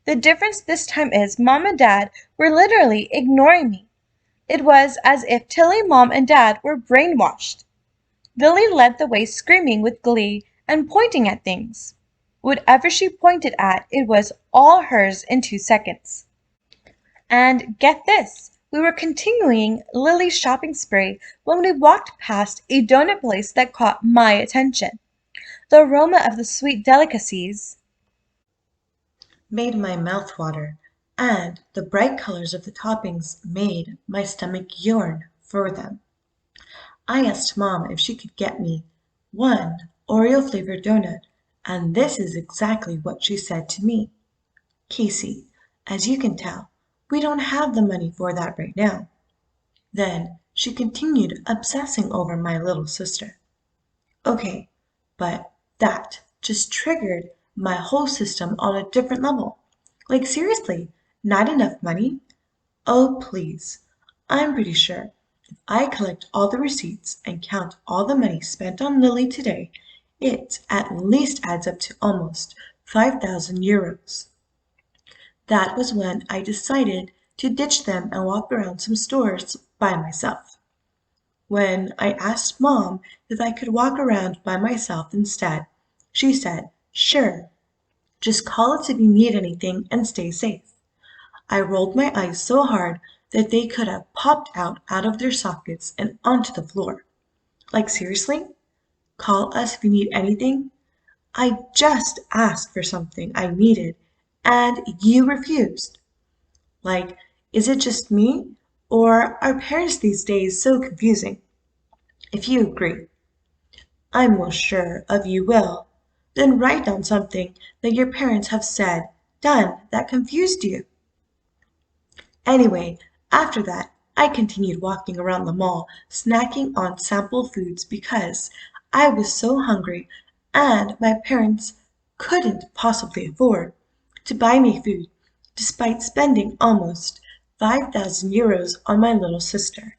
The difference this time is Mom and Dad were literally ignoring me. It was as if Tilly, Mom, and Dad were brainwashed. Lily led the way screaming with glee and pointing at things. Whatever she pointed at, it was all hers in 2 seconds. And get this, we were continuing Lily's shopping spree when we walked past a donut place that caught my attention. The aroma of the sweet delicacies made my mouth water, and the bright colors of the toppings made my stomach yearn for them. I asked Mom if she could get me one Oreo flavored donut, and this is exactly what she said to me. Casey, as you can tell, we don't have the money for that right now. Then she continued obsessing over my little sister. Okay, but that just triggered my whole system on a different level. Like, seriously, not enough money? Oh, please. I'm pretty sure if I collect all the receipts and count all the money spent on Lily today, it at least adds up to almost 5,000 euros. That was when I decided to ditch them and walk around some stores by myself. When I asked Mom if I could walk around by myself instead, she said, sure, just call us if you need anything and stay safe. I rolled my eyes so hard that they could have popped out of their sockets and onto the floor. Like, seriously? Call us if you need anything? I just asked for something I needed, and you refused. Like, is it just me? Or are parents these days so confusing? If you agree, I'm most sure of you will. Then write down something that your parents have said, done, that confused you. Anyway, after that, I continued walking around the mall, snacking on sample foods because I was so hungry and my parents couldn't possibly afford to buy me food despite spending almost 5,000 euros on my little sister.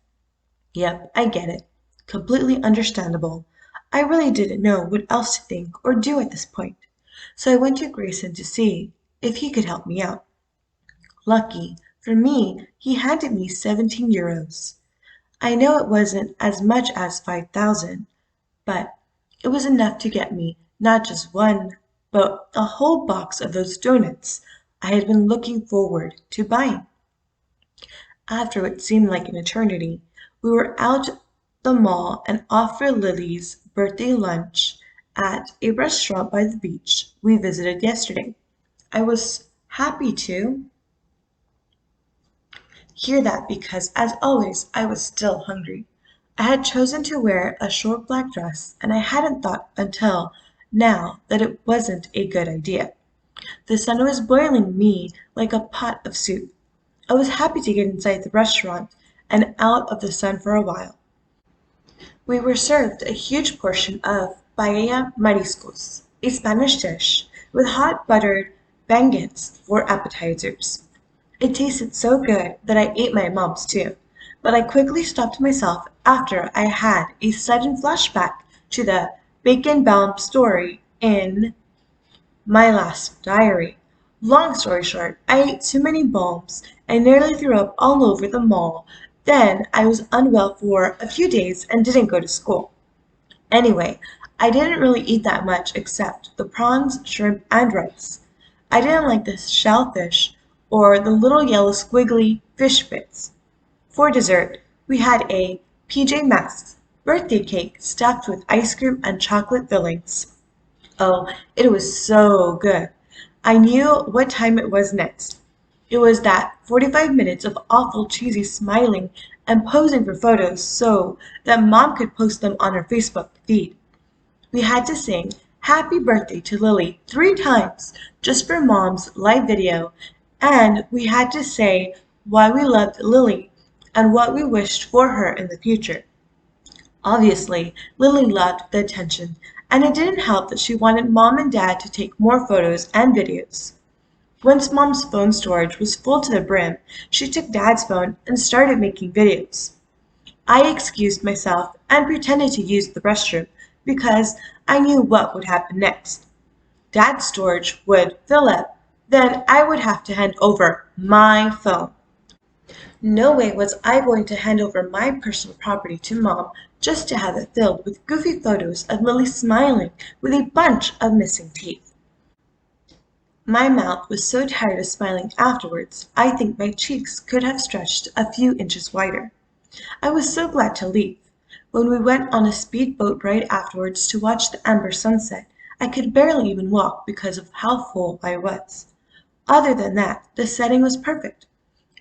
Yep, I get it. Completely understandable. I really didn't know what else to think or do at this point, so I went to Grayson to see if he could help me out. Lucky for me, he handed me 17 euros. I know it wasn't as much as 5,000, but it was enough to get me not just one, but a whole box of those donuts I had been looking forward to buying. After what seemed like an eternity, we were out the mall and off for Lily's birthday lunch at a restaurant by the beach we visited yesterday. I was happy to hear that because, as always, I was still hungry. I had chosen to wear a short black dress, and I hadn't thought until now that it wasn't a good idea. The sun was boiling me like a pot of soup. I was happy to get inside the restaurant and out of the sun for a while. We were served a huge portion of paella mariscos, a Spanish dish, with hot buttered bangets for appetizers. It tasted so good that I ate my mom's too, but I quickly stopped myself after I had a sudden flashback to the bacon bound story in my last diary. Long story short, I ate too many bombs and nearly threw up all over the mall. Then I was unwell for a few days and didn't go to school. Anyway, I didn't really eat that much except the prawns, shrimp, and rice. I didn't like the shellfish or the little yellow squiggly fish bits. For dessert, we had a PJ Masks birthday cake stuffed with ice cream and chocolate fillings. Oh, it was so good. I knew what time it was next. It was that 45 minutes of awful cheesy smiling and posing for photos so that Mom could post them on her Facebook feed. We had to sing Happy Birthday to Lily 3 times just for Mom's live video, and we had to say why we loved Lily and what we wished for her in the future. Obviously, Lily loved the attention, And it didn't help that she wanted Mom and Dad to take more photos and videos. Once Mom's phone storage was full to the brim, she took Dad's phone and started making videos. I excused myself and pretended to use the restroom because I knew what would happen next. Dad's storage would fill up, then I would have to hand over my phone. No way was I going to hand over my personal property to Mom just to have it filled with goofy photos of Lily smiling with a bunch of missing teeth. My mouth was so tired of smiling afterwards, I think my cheeks could have stretched a few inches wider. I was so glad to leave. When we went on a speedboat ride afterwards to watch the amber sunset, I could barely even walk because of how full I was. Other than that, the setting was perfect.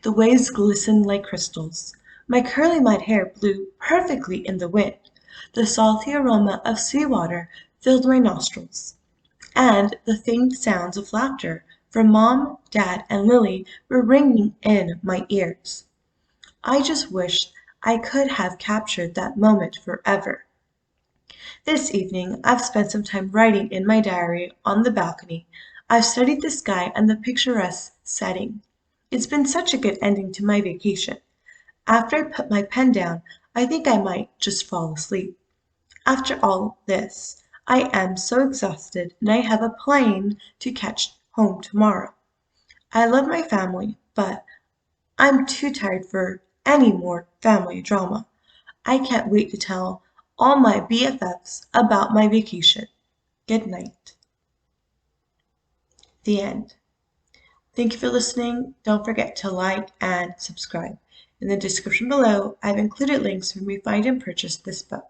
The waves glistened like crystals. My curly mud hair blew perfectly in the wind. The salty aroma of seawater filled my nostrils, and the faint sounds of laughter from Mom, Dad, and Lily were ringing in my ears. I just wished I could have captured that moment forever. This evening I've spent some time writing in my diary on the balcony. I've studied the sky and the picturesque setting. It's been such a good ending to my vacation. After I put my pen down, I think I might just fall asleep. After all this, I am so exhausted and I have a plane to catch home tomorrow. I love my family, but I'm too tired for any more family drama. I can't wait to tell all my BFFs about my vacation. Good night. The end. Thank you for listening. Don't forget to like and subscribe. In the description below, I've included links where you may find and purchase this book.